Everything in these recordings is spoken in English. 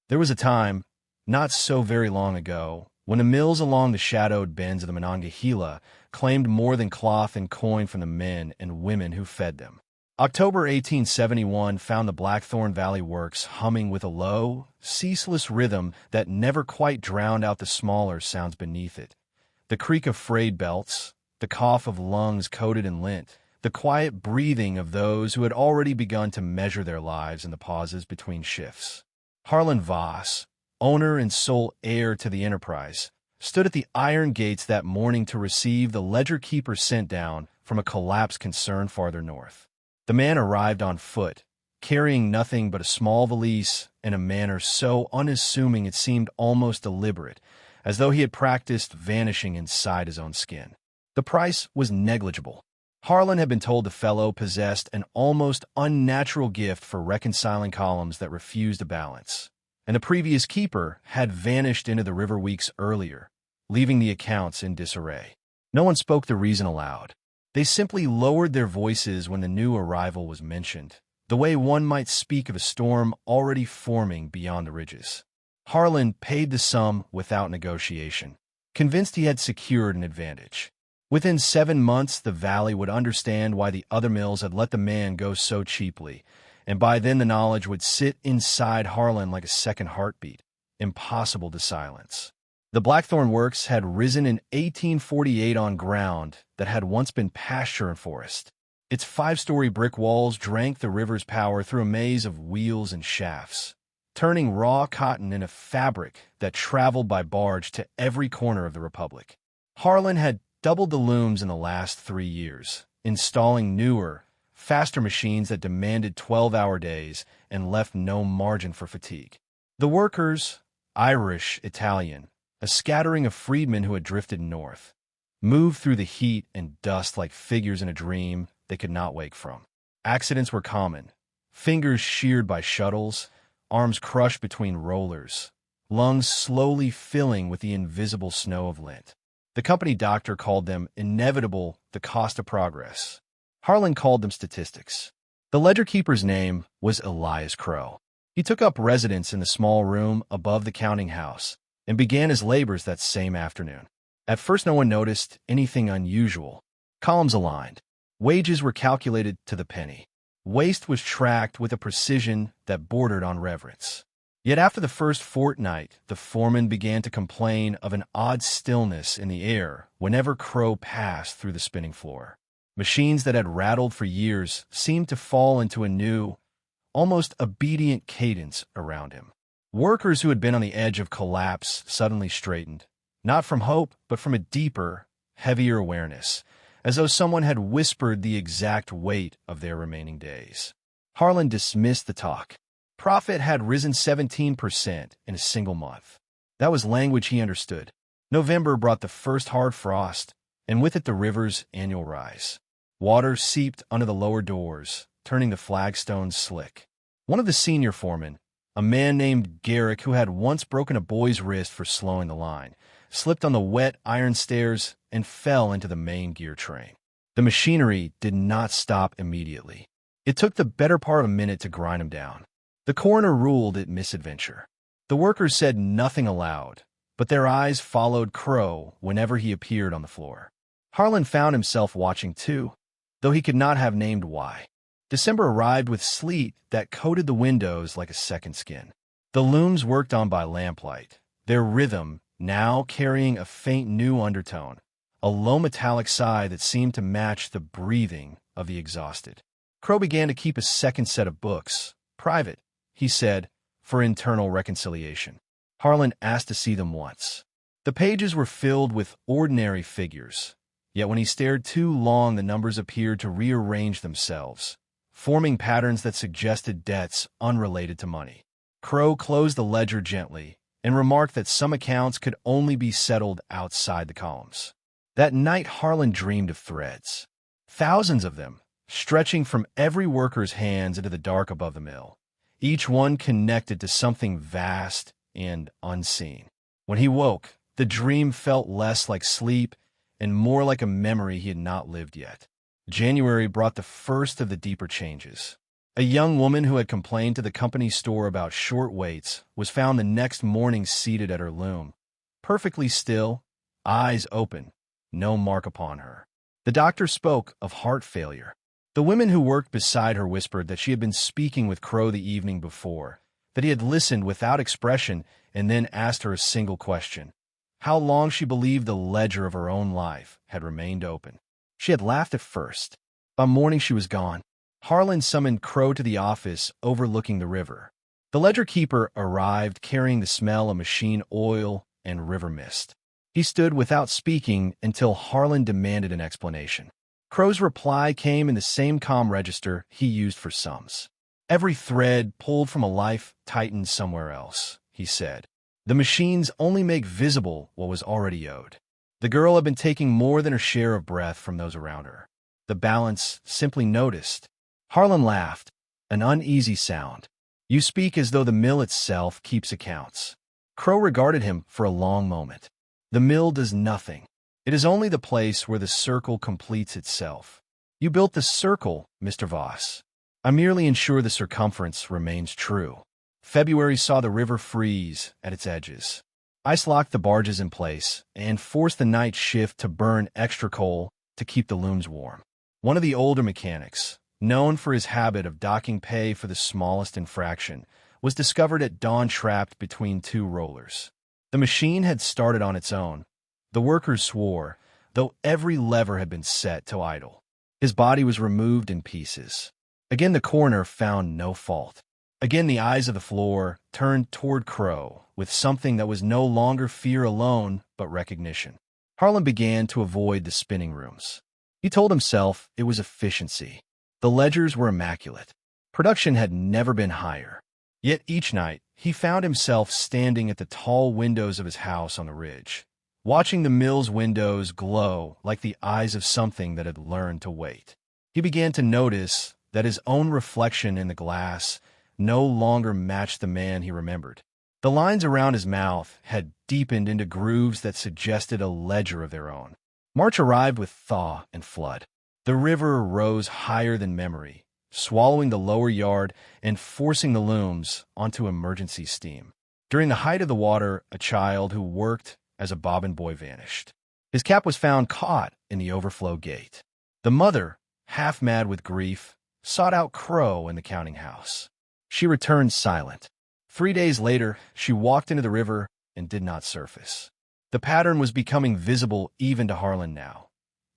There was a time, not so very long ago, when the mills along the shadowed bends of the Monongahela claimed more than cloth and coin from the men and women who fed them. October 1871 found the Blackthorn Valley Works humming with a low, ceaseless rhythm that never quite drowned out the smaller sounds beneath it. The creak of frayed belts, the cough of lungs coated in lint, the quiet breathing of those who had already begun to measure their lives in the pauses between shifts. Harlan Voss, owner and sole heir to the enterprise, stood at the iron gates that morning to receive the ledger keeper sent down from a collapsed concern farther north. The man arrived on foot, carrying nothing but a small valise in a manner so unassuming it seemed almost deliberate, as though he had practiced vanishing inside his own skin. The price was negligible. Harlan had been told the fellow possessed an almost unnatural gift for reconciling columns that refused to balance, and the previous keeper had vanished into the river weeks earlier, leaving the accounts in disarray. No one spoke the reason aloud. They simply lowered their voices when the new arrival was mentioned, the way one might speak of a storm already forming beyond the ridges. Harlan paid the sum without negotiation, convinced he had secured an advantage. Within 7 months, the valley would understand why the other mills had let the man go so cheaply, and by then the knowledge would sit inside Harlan like a second heartbeat, impossible to silence. The Blackthorn Works had risen in 1848 on ground that had once been pasture and forest. Its 5-story brick walls drank the river's power through a maze of wheels and shafts, turning raw cotton into fabric that traveled by barge to every corner of the Republic. Harlan had doubled the looms in the last 3 years, installing newer, faster machines that demanded 12-hour days and left no margin for fatigue. The workers, Irish, Italian, a scattering of freedmen who had drifted north, moved through the heat and dust like figures in a dream they could not wake from. Accidents were common, fingers sheared by shuttles, arms crushed between rollers, lungs slowly filling with the invisible snow of lint. The company doctor called them inevitable, the cost of progress. Harlan called them statistics. The ledger keeper's name was Elias Crow. He took up residence in the small room above the counting house and began his labors that same afternoon. At first no one noticed anything unusual. Columns aligned. Wages were calculated to the penny. Waste was tracked with a precision that bordered on reverence. Yet after the first fortnight, the foreman began to complain of an odd stillness in the air whenever Crow passed through the spinning floor. Machines that had rattled for years seemed to fall into a new, almost obedient cadence around him. Workers who had been on the edge of collapse suddenly straightened, not from hope, but from a deeper, heavier awareness, as though someone had whispered the exact weight of their remaining days. Harlan dismissed the talk. Profit had risen 17% in a single month. That was language he understood. November brought the first hard frost, and with it the river's annual rise. Water seeped under the lower doors, turning the flagstones slick. One of the senior foremen, a man named Garrick who had once broken a boy's wrist for slowing the line, slipped on the wet iron stairs and fell into the main gear train. The machinery did not stop immediately. It took the better part of a minute to grind him down. The coroner ruled it misadventure. The workers said nothing aloud, but their eyes followed Crow whenever he appeared on the floor. Harlan found himself watching too, though he could not have named why. December arrived with sleet that coated the windows like a second skin. The looms worked on by lamplight, their rhythm now carrying a faint new undertone, a low metallic sigh that seemed to match the breathing of the exhausted. Crow began to keep a second set of books, private, he said, for internal reconciliation. Harlan asked to see them once. The pages were filled with ordinary figures, yet when he stared too long the numbers appeared to rearrange themselves, forming patterns that suggested debts unrelated to money. Crow closed the ledger gently and remarked that some accounts could only be settled outside the columns. That night Harlan dreamed of threads, thousands of them, stretching from every worker's hands into the dark above the mill, each one connected to something vast and unseen. When he woke, the dream felt less like sleep and more like a memory he had not lived yet. January brought the first of the deeper changes. A young woman who had complained to the company store about short waits was found the next morning seated at her loom, perfectly still, eyes open, no mark upon her. The doctor spoke of heart failure. The women who worked beside her whispered that she had been speaking with Crow the evening before, that he had listened without expression and then asked her a single question: how long she believed the ledger of her own life had remained open. She had laughed at first. By morning she was gone. Harlan summoned Crow to the office overlooking the river. The ledger keeper arrived carrying the smell of machine oil and river mist. He stood without speaking until Harlan demanded an explanation. Crow's reply came in the same calm register he used for sums. Every thread pulled from a life tightened somewhere else, he said. The machines only make visible what was already owed. The girl had been taking more than her share of breath from those around her. The balance simply noticed. Harlan laughed, an uneasy sound. You speak as though the mill itself keeps accounts. Crow regarded him for a long moment. The mill does nothing. It is only the place where the circle completes itself. You built the circle, Mr. Voss. I merely ensure the circumference remains true. February saw the river freeze at its edges. Ice locked the barges in place and forced the night shift to burn extra coal to keep the looms warm. One of the older mechanics, known for his habit of docking pay for the smallest infraction, was discovered at dawn trapped between two rollers. The machine had started on its own. The workers swore, though every lever had been set to idle. His body was removed in pieces. Again the coroner found no fault. Again the eyes of the floor turned toward Crow with something that was no longer fear alone but recognition. Harlan began to avoid the spinning rooms. He told himself it was efficiency. The ledgers were immaculate. Production had never been higher. Yet each night, he found himself standing at the tall windows of his house on the ridge, watching the mill's windows glow like the eyes of something that had learned to wait. He began to notice that his own reflection in the glass no longer matched the man he remembered. The lines around his mouth had deepened into grooves that suggested a ledger of their own. March arrived with thaw and flood. The river rose higher than memory, swallowing the lower yard and forcing the looms onto emergency steam. During the height of the water, a child who worked as a bobbin boy vanished. His cap was found caught in the overflow gate. The mother, half mad with grief, sought out Crow in the counting house. She returned silent. 3 days later, she walked into the river and did not surface. The pattern was becoming visible even to Harlan now.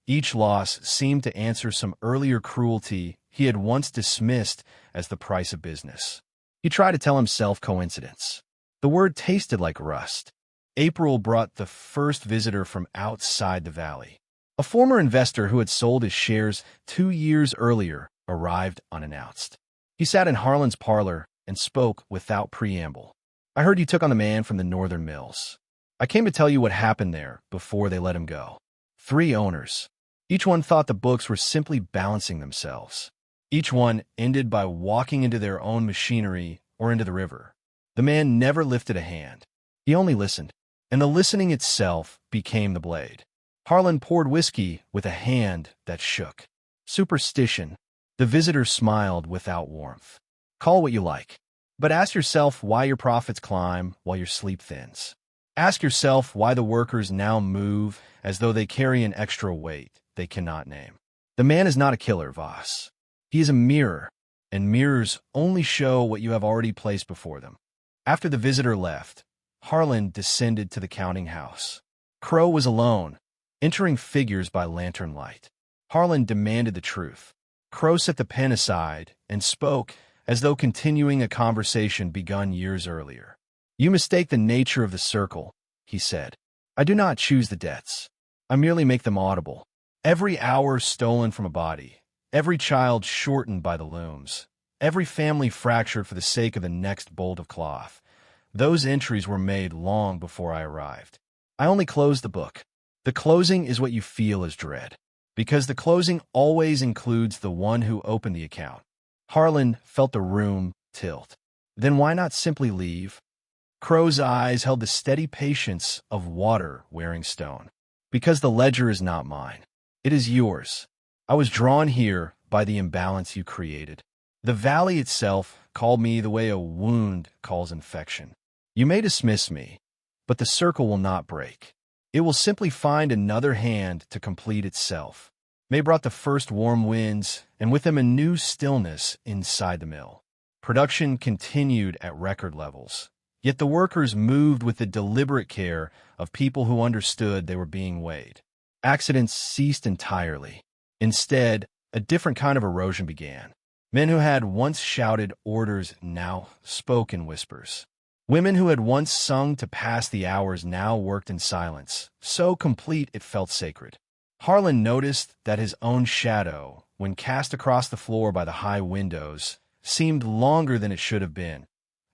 Each loss seemed to answer some earlier cruelty he had once dismissed as the price of business. He tried to tell himself coincidence. The word tasted like rust. April brought the first visitor from outside the valley. A former investor who had sold his shares 2 years earlier arrived unannounced. He sat in Harlan's parlor and spoke without preamble. I heard you took on the man from the northern mills. I came to tell you what happened there before they let him go. 3 owners. Each one thought the books were simply balancing themselves. Each one ended by walking into their own machinery or into the river. The man never lifted a hand. He only listened, and the listening itself became the blade. Harlan poured whiskey with a hand that shook. Superstition. The visitor smiled without warmth. Call what you like, but ask yourself why your profits climb while your sleep thins. Ask yourself why the workers now move as though they carry an extra weight they cannot name. The man is not a killer, Voss. He is a mirror, and mirrors only show what you have already placed before them. After the visitor left, Harlan descended to the counting house. Crow was alone, entering figures by lantern light. Harlan demanded the truth. Crow set the pen aside and spoke as though continuing a conversation begun years earlier. You mistake the nature of the circle, he said. I do not choose the debts. I merely make them audible. Every hour stolen from a body, every child shortened by the looms, every family fractured for the sake of the next bolt of cloth. Those entries were made long before I arrived. I only closed the book. The closing is what you feel as dread, because the closing always includes the one who opened the account. Harlan felt the room tilt. Then why not simply leave? Crow's eyes held the steady patience of water wearing stone. Because the ledger is not mine. It is yours. I was drawn here by the imbalance you created. The valley itself called me the way a wound calls infection. You may dismiss me, but the circle will not break. It will simply find another hand to complete itself. May brought the first warm winds, and with them a new stillness inside the mill. Production continued at record levels. Yet the workers moved with the deliberate care of people who understood they were being weighed. Accidents ceased entirely. Instead, a different kind of erosion began. Men who had once shouted orders now spoke in whispers. Women who had once sung to pass the hours now worked in silence, so complete it felt sacred. Harlan noticed that his own shadow, when cast across the floor by the high windows, seemed longer than it should have been,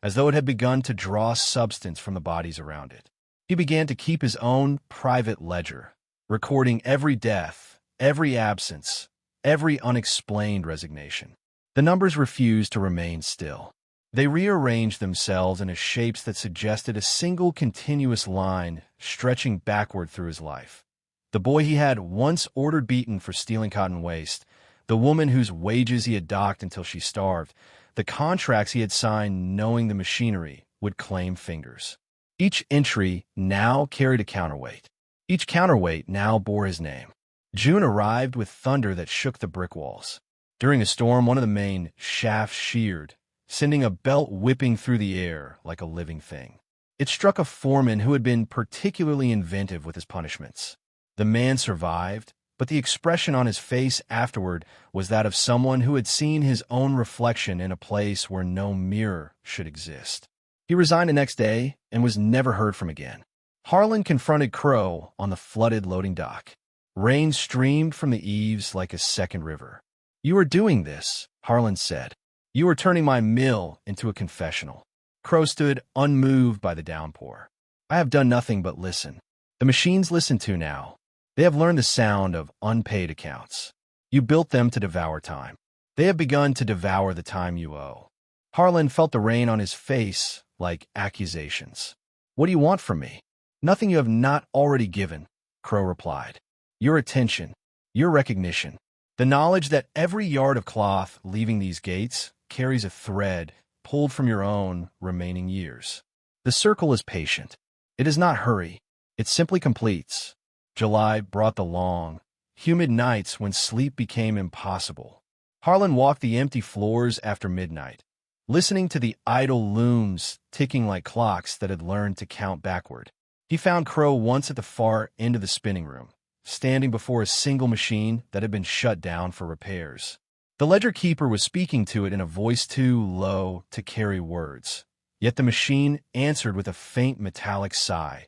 as though it had begun to draw substance from the bodies around it. He began to keep his own private ledger, recording every death, every absence, every unexplained resignation. The numbers refused to remain still. They rearranged themselves into shapes that suggested a single continuous line stretching backward through his life. The boy he had once ordered beaten for stealing cotton waste, the woman whose wages he had docked until she starved, the contracts he had signed knowing the machinery would claim fingers. Each entry now carried a counterweight. Each counterweight now bore his name. June arrived with thunder that shook the brick walls. During a storm, one of the main shafts sheared, sending a belt whipping through the air like a living thing. It struck a foreman who had been particularly inventive with his punishments. The man survived, but the expression on his face afterward was that of someone who had seen his own reflection in a place where no mirror should exist. He resigned the next day and was never heard from again. Harlan confronted Crow on the flooded loading dock. Rain streamed from the eaves like a second river. "You are doing this," Harlan said. "You are turning my mill into a confessional." Crow stood unmoved by the downpour. "I have done nothing but listen. The machines listen to now. They have learned the sound of unpaid accounts. You built them to devour time. They have begun to devour the time you owe." Harlan felt the rain on his face like accusations. "What do you want from me?" "Nothing you have not already given," Crow replied. "Your attention, your recognition. The knowledge that every yard of cloth leaving these gates carries a thread pulled from your own remaining years. The circle is patient. It does not hurry. It simply completes." July brought the long, humid nights when sleep became impossible. Harlan walked the empty floors after midnight, listening to the idle looms ticking like clocks that had learned to count backward. He found Crow once at the far end of the spinning room, standing before a single machine that had been shut down for repairs. The ledger keeper was speaking to it in a voice too low to carry words, yet the machine answered with a faint metallic sigh,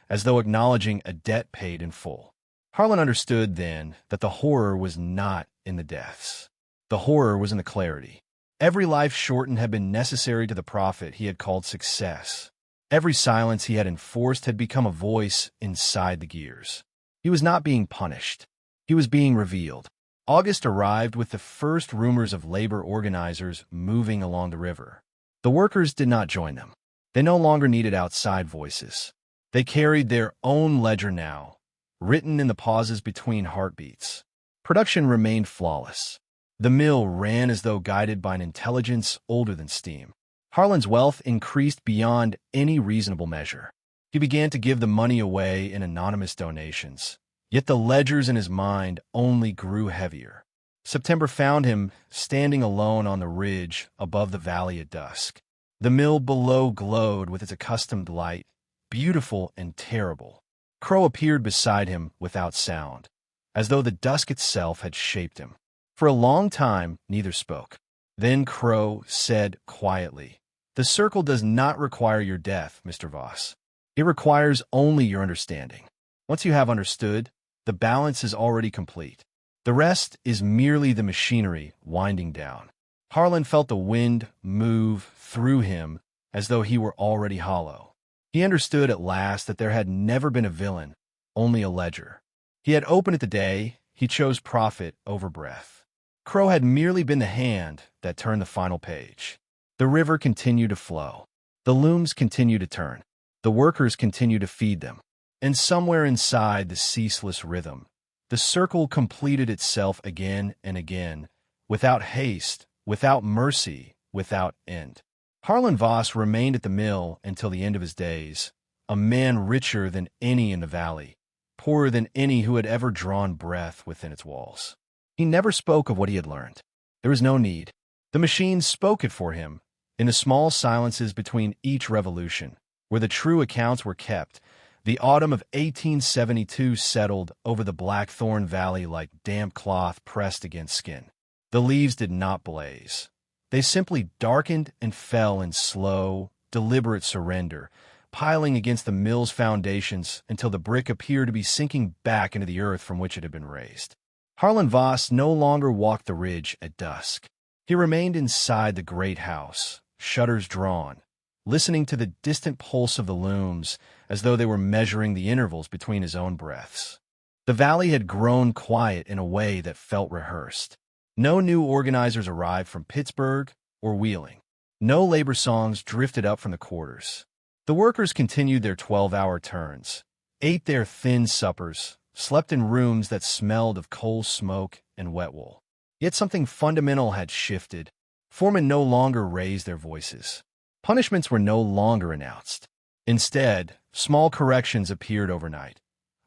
as though acknowledging a debt paid in full. Harlan understood then that the horror was not in the deaths. The horror was in the clarity. Every life shortened had been necessary to the profit he had called success. Every silence he had enforced had become a voice inside the gears. He was not being punished. He was being revealed. August arrived with the first rumors of labor organizers moving along the river. The workers did not join them. They no longer needed outside voices. They carried their own ledger now, written in the pauses between heartbeats. Production remained flawless. The mill ran as though guided by an intelligence older than steam. Harlan's wealth increased beyond any reasonable measure. He began to give the money away in anonymous donations, yet the ledgers in his mind only grew heavier. September found him standing alone on the ridge above the valley at dusk. The mill below glowed with its accustomed light, beautiful and terrible. Crow appeared beside him without sound, as though the dusk itself had shaped him. For a long time, neither spoke. Then Crow said quietly, "The circle does not require your death, Mr. Voss. It requires only your understanding. Once you have understood, the balance is already complete. The rest is merely the machinery winding down." Harlan felt the wind move through him as though he were already hollow. He understood at last that there had never been a villain, only a ledger. He had opened it the day he chose profit over breath. Crow had merely been the hand that turned the final page. The river continued to flow. The looms continued to turn. The workers continued to feed them. And somewhere inside the ceaseless rhythm, the circle completed itself again and again, without haste without mercy, without end. Harlan Voss remained at the mill until the end of his days, a man richer than any in the valley, poorer than any who had ever drawn breath within its walls. He never spoke of what he had learned. There was no need. The machines spoke it for him, in the small silences between each revolution, where the true accounts were kept. The autumn of 1872 settled over the Blackthorn Valley like damp cloth pressed against skin. The leaves did not blaze. They simply darkened and fell in slow, deliberate surrender, piling against the mill's foundations until the brick appeared to be sinking back into the earth from which it had been raised. Harlan Voss no longer walked the ridge at dusk. He remained inside the great house, shutters drawn, listening to the distant pulse of the looms as though they were measuring the intervals between his own breaths. The valley had grown quiet in a way that felt rehearsed. No new organizers arrived from Pittsburgh or Wheeling. No labor songs drifted up from the quarters. The workers continued their 12-hour turns, ate their thin suppers, slept in rooms that smelled of coal smoke and wet wool. Yet something fundamental had shifted. Foremen no longer raised their voices. Punishments were no longer announced. Instead, small corrections appeared overnight.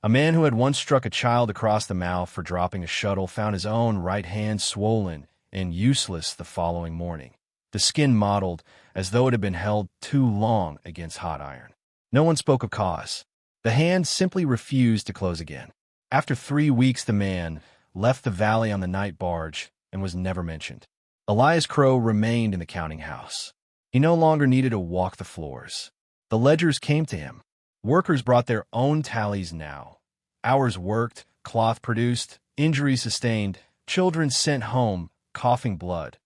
A man who had once struck a child across the mouth for dropping a shuttle found his own right hand swollen and useless the following morning, the skin mottled as though it had been held too long against hot iron. No one spoke of cause. The hand simply refused to close again. After 3 weeks, the man left the valley on the night barge and was never mentioned. Elias Crow remained in the counting house. He no longer needed to walk the floors. The ledgers came to him. Workers brought their own tallies now. Hours worked, cloth produced, injuries sustained, children sent home, coughing blood,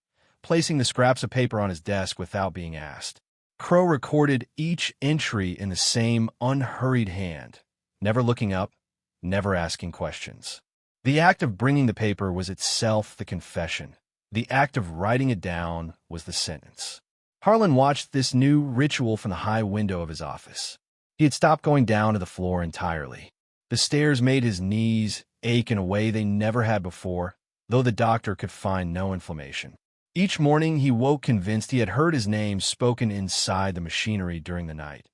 placing the scraps of paper on his desk without being asked. Crow recorded each entry in the same unhurried hand, never looking up, never asking questions. The act of bringing the paper was itself the confession. The act of writing it down was the sentence. Harlan watched this new ritual from the high window of his office. He had stopped going down to the floor entirely. The stairs made his knees ache in a way they never had before, though the doctor could find no inflammation. Each morning he woke convinced he had heard his name spoken inside the machinery during the night.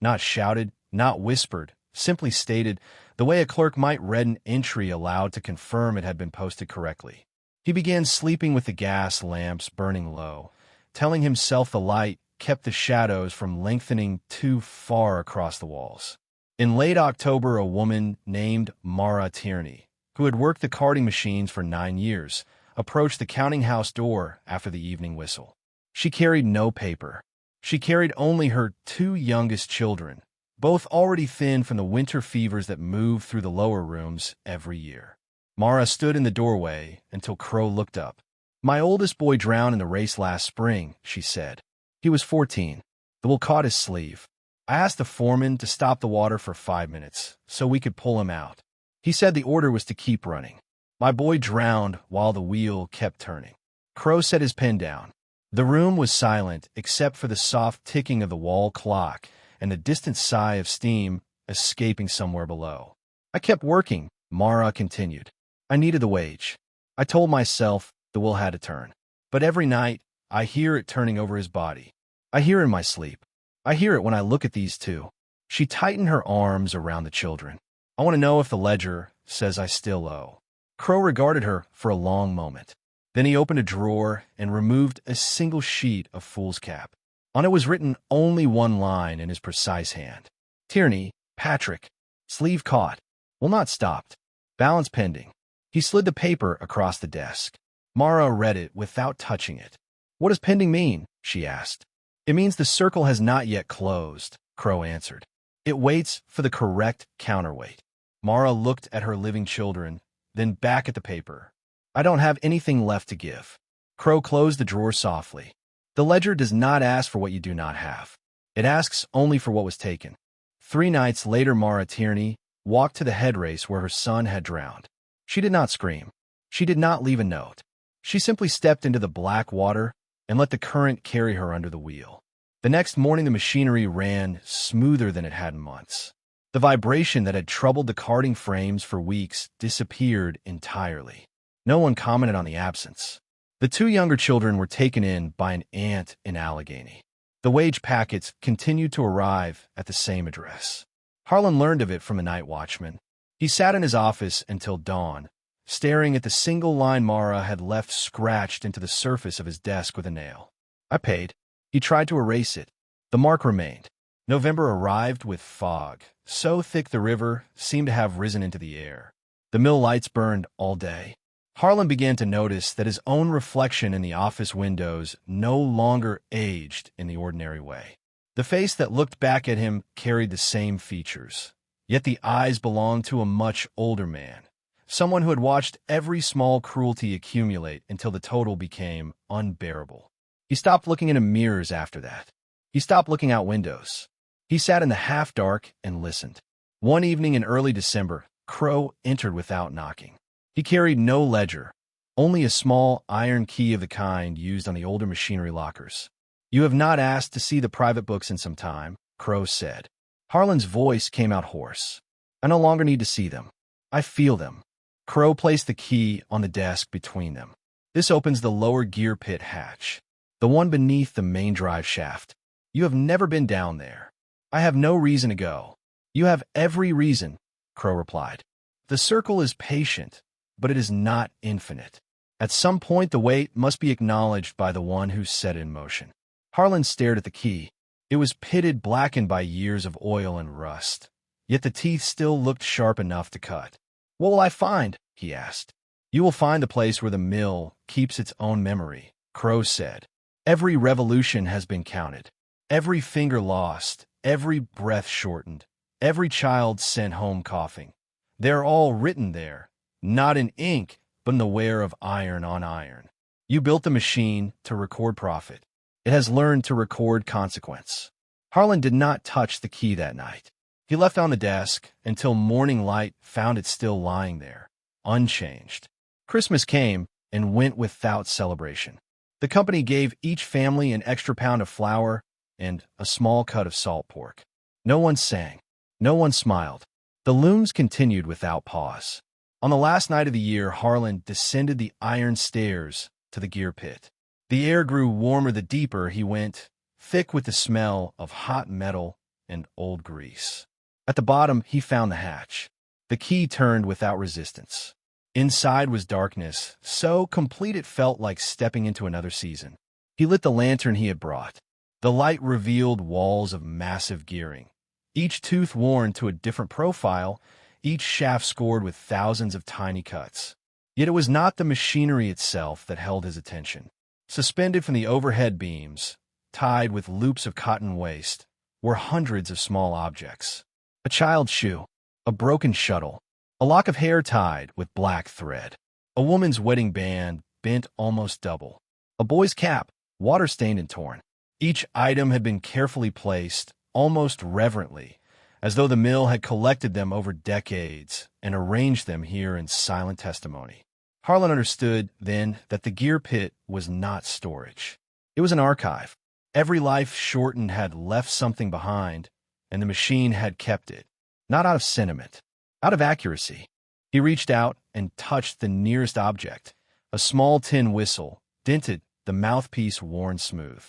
Not shouted, not whispered, simply stated, the way a clerk might read an entry aloud to confirm it had been posted correctly. He began sleeping with the gas lamps burning low, telling himself the light kept the shadows from lengthening too far across the walls. In late October, a woman named Mara Tierney, who had worked the carding machines for 9 years, approached the counting house door after the evening whistle. She carried no paper. She carried only her 2 youngest children, both already thin from the winter fevers that moved through the lower rooms every year. Mara stood in the doorway until Crow looked up. "My oldest boy drowned in the race last spring," she said. "He was 14. The wool caught his sleeve. I asked the foreman to stop the water for 5 minutes so we could pull him out. He said the order was to keep running. My boy drowned while the wheel kept turning." Crow set his pen down. The room was silent except for the soft ticking of the wall clock and the distant sigh of steam escaping somewhere below. "I kept working," Mara continued. "I needed the wage. I told myself the wheel had to turn. But every night, I hear it turning over his body. I hear it in my sleep. I hear it when I look at these 2. She tightened her arms around the children. "I want to know if the ledger says I still owe." Crow regarded her for a long moment. Then he opened a drawer and removed a single sheet of foolscap. On it was written only one line in his precise hand. "Tierney, Patrick, sleeve caught. Will not stopped. Balance pending." He slid the paper across the desk. Mara read it without touching it. "What does pending mean?" she asked. "It means the circle has not yet closed," Crow answered. "It waits for the correct counterweight." Mara looked at her living children, then back at the paper. "I don't have anything left to give." Crow closed the drawer softly. "The ledger does not ask for what you do not have. It asks only for what was taken." 3 nights later, Mara Tierney walked to the head race where her son had drowned. She did not scream. She did not leave a note. She simply stepped into the black water and let the current carry her under the wheel. The next morning, the machinery ran smoother than it had in months. The vibration that had troubled the carding frames for weeks disappeared entirely. No one commented on the absence. The two younger children were taken in by an aunt in Allegheny. The wage packets continued to arrive at the same address. Harlan learned of it from a night watchman. He sat in his office until dawn, staring at the single line Mara had left scratched into the surface of his desk with a nail. I paid. He tried to erase it. The mark remained. November arrived with fog, so thick the river seemed to have risen into the air. The mill lights burned all day. Harlan began to notice that his own reflection in the office windows no longer aged in the ordinary way. The face that looked back at him carried the same features, yet the eyes belonged to a much older man, someone who had watched every small cruelty accumulate until the total became unbearable. He stopped looking into mirrors after that. He stopped looking out windows. He sat in the half-dark and listened. One evening in early December, Crow entered without knocking. He carried no ledger, only a small iron key of the kind used on the older machinery lockers. "You have not asked to see the private books in some time," Crow said. Harlan's voice came out hoarse. "I no longer need to see them. I feel them." Crow placed the key on the desk between them. "This opens the lower gear pit hatch, the one beneath the main drive shaft. You have never been down there. I have no reason to go." "You have every reason," Crow replied. "The circle is patient, but it is not infinite. At some point, the weight must be acknowledged by the one who set it in motion." Harlan stared at the key. It was pitted, blackened by years of oil and rust, yet the teeth still looked sharp enough to cut. "What will I find?" he asked. "You will find the place where the mill keeps its own memory," Crow said. "Every revolution has been counted, every finger lost, every breath shortened, every child sent home coughing. They're all written there, not in ink, but in the wear of iron on iron. You built the machine to record profit. It has learned to record consequence." Harlan did not touch the key that night. He left it on the desk until morning light found it still lying there, unchanged. Christmas came and went without celebration. The company gave each family an extra pound of flour and a small cut of salt pork. No one sang. No one smiled. The looms continued without pause. On the last night of the year, Harlan descended the iron stairs to the gear pit. The air grew warmer the deeper he went, thick with the smell of hot metal and old grease. At the bottom, he found the hatch. The key turned without resistance. Inside was darkness, so complete it felt like stepping into another season. He lit the lantern he had brought. The light revealed walls of massive gearing, each tooth worn to a different profile, each shaft scored with thousands of tiny cuts. Yet it was not the machinery itself that held his attention. Suspended from the overhead beams, tied with loops of cotton waste, were hundreds of small objects. A child's shoe, a broken shuttle, a lock of hair tied with black thread, a woman's wedding band bent almost double, a boy's cap, water-stained and torn. Each item had been carefully placed, almost reverently, as though the mill had collected them over decades and arranged them here in silent testimony. Harlan understood then that the gear pit was not storage. It was an archive. Every life shortened had left something behind, and the machine had kept it, not out of sentiment, out of accuracy. He reached out and touched the nearest object, a small tin whistle, dented, the mouthpiece worn smooth.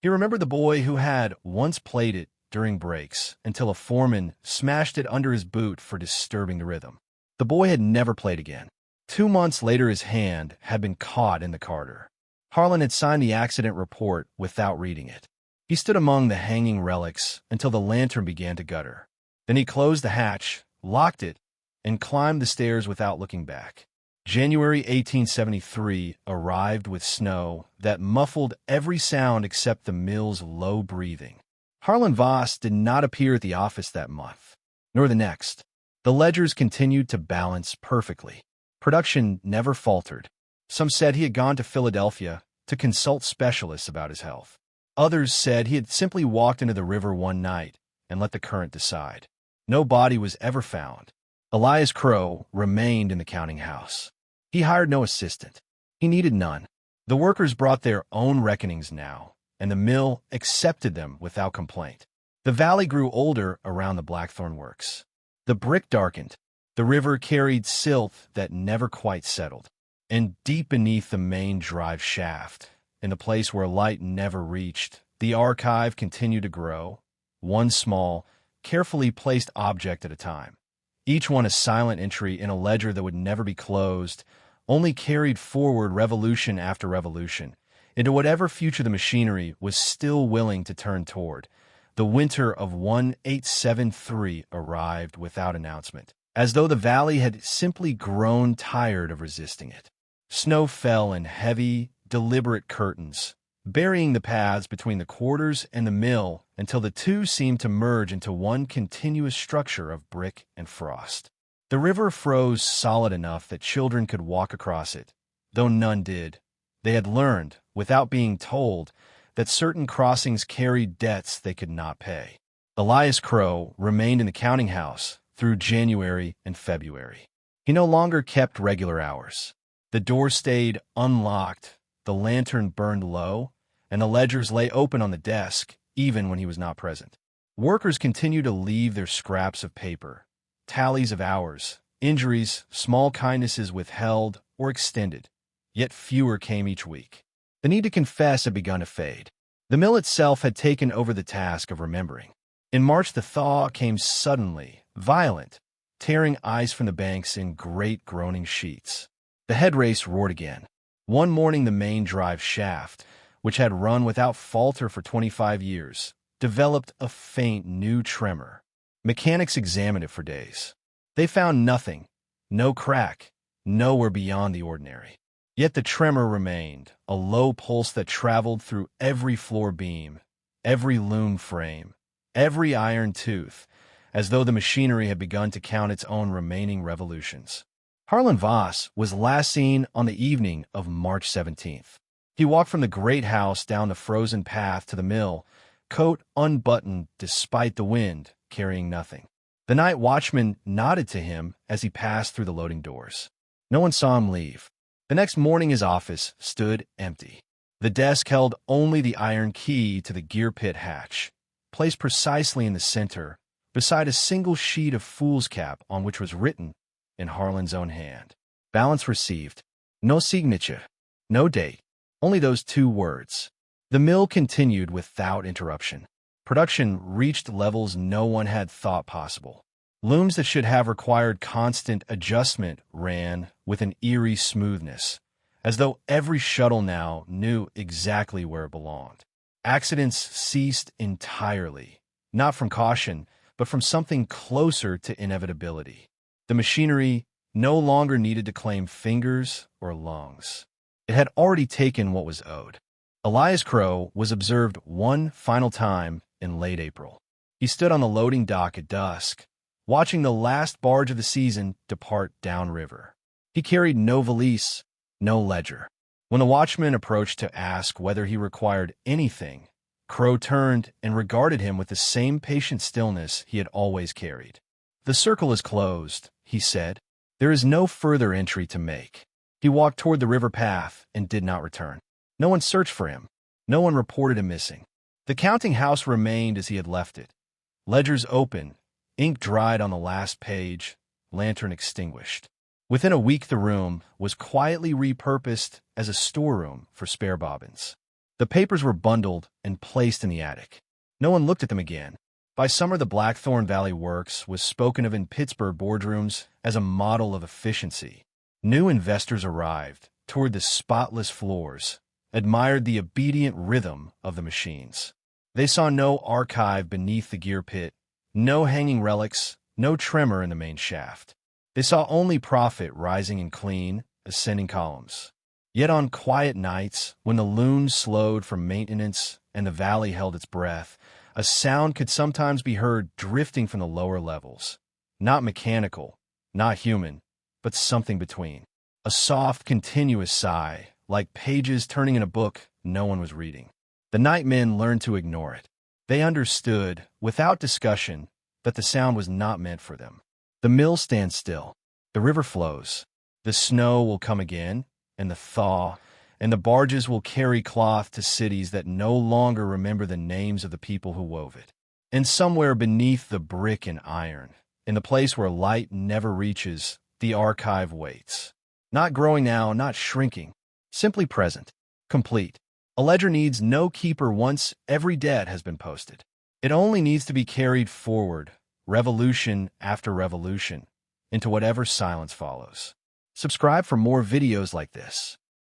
He remembered the boy who had once played it during breaks until a foreman smashed it under his boot for disturbing the rhythm. The boy had never played again. 2 months later, his hand had been caught in the carter. Harlan had signed the accident report without reading it. He stood among the hanging relics until the lantern began to gutter. Then he closed the hatch, locked it, and climbed the stairs without looking back. January 1873 arrived with snow that muffled every sound except the mill's low breathing. Harlan Voss did not appear at the office that month, nor the next. The ledgers continued to balance perfectly. Production never faltered. Some said he had gone to Philadelphia to consult specialists about his health. Others said he had simply walked into the river one night and let the current decide. No body was ever found. Elias Crow remained in the counting house. He hired no assistant. He needed none. The workers brought their own reckonings now, and the mill accepted them without complaint. The valley grew older around the Blackthorn Works. The brick darkened. The river carried silt that never quite settled. And deep beneath the main drive shaft, in the place where light never reached, the archive continued to grow, one small, carefully placed object at a time. Each one a silent entry in a ledger that would never be closed, only carried forward revolution after revolution, into whatever future the machinery was still willing to turn toward. The winter of 1873 arrived without announcement, as though the valley had simply grown tired of resisting it. Snow fell in heavy, deliberate curtains, burying the paths between the quarters and the mill until the two seemed to merge into one continuous structure of brick and frost. The river froze solid enough that children could walk across it, though none did. They had learned, without being told, that certain crossings carried debts they could not pay. Elias Crow remained in the counting house through January and February. He no longer kept regular hours. The door stayed unlocked, the lantern burned low, and the ledgers lay open on the desk, even when he was not present. Workers continued to leave their scraps of paper, tallies of hours, injuries, small kindnesses withheld or extended, yet fewer came each week. The need to confess had begun to fade. The mill itself had taken over the task of remembering. In March, the thaw came suddenly, violent, tearing ice from the banks in great groaning sheets. The head race roared again. One morning, the main drive shaft, which had run without falter for 25 years, developed a faint new tremor. Mechanics examined it for days. They found nothing, no crack, nowhere beyond the ordinary. Yet the tremor remained, a low pulse that traveled through every floor beam, every loom frame, every iron tooth, as though the machinery had begun to count its own remaining revolutions. Harlan Voss was last seen on the evening of March 17th. He walked from the great house down the frozen path to the mill, coat unbuttoned despite the wind, carrying nothing. The night watchman nodded to him as he passed through the loading doors. No one saw him leave. The next morning his office stood empty. The desk held only the iron key to the gear pit hatch, placed precisely in the center, beside a single sheet of foolscap on which was written, in Harlan's own hand, "Balance received. No signature. No date. Only those two words." The mill continued without interruption. Production reached levels no one had thought possible. Looms that should have required constant adjustment ran with an eerie smoothness, as though every shuttle now knew exactly where it belonged. Accidents ceased entirely, not from caution, but from something closer to inevitability. The machinery no longer needed to claim fingers or lungs. It had already taken what was owed. Elias Crow was observed one final time in late April. He stood on the loading dock at dusk, watching the last barge of the season depart downriver. He carried no valise, no ledger. When the watchman approached to ask whether he required anything, Crow turned and regarded him with the same patient stillness he had always carried. "The circle is closed," he said. "There is no further entry to make." He walked toward the river path and did not return. No one searched for him. No one reported him missing. The counting house remained as he had left it. Ledgers open, ink dried on the last page, lantern extinguished. Within a week, the room was quietly repurposed as a storeroom for spare bobbins. The papers were bundled and placed in the attic. No one looked at them again. By summer, the Blackthorn Valley Works was spoken of in Pittsburgh boardrooms as a model of efficiency. New investors arrived, toured the spotless floors, admired the obedient rhythm of the machines. They saw no archive beneath the gear pit, no hanging relics, no tremor in the main shaft. They saw only profit rising in clean, ascending columns. Yet on quiet nights, when the looms slowed for maintenance and the valley held its breath, a sound could sometimes be heard drifting from the lower levels. Not mechanical, not human, but something between. A soft, continuous sigh, like pages turning in a book no one was reading. The nightmen learned to ignore it. They understood, without discussion, that the sound was not meant for them. The mill stands still. The river flows. The snow will come again, and the thaw, and the barges will carry cloth to cities that no longer remember the names of the people who wove it. And somewhere beneath the brick and iron, in the place where light never reaches, the archive waits. Not growing now, not shrinking. Simply present. Complete. A ledger needs no keeper once every debt has been posted. It only needs to be carried forward, revolution after revolution, into whatever silence follows. Subscribe for more videos like this.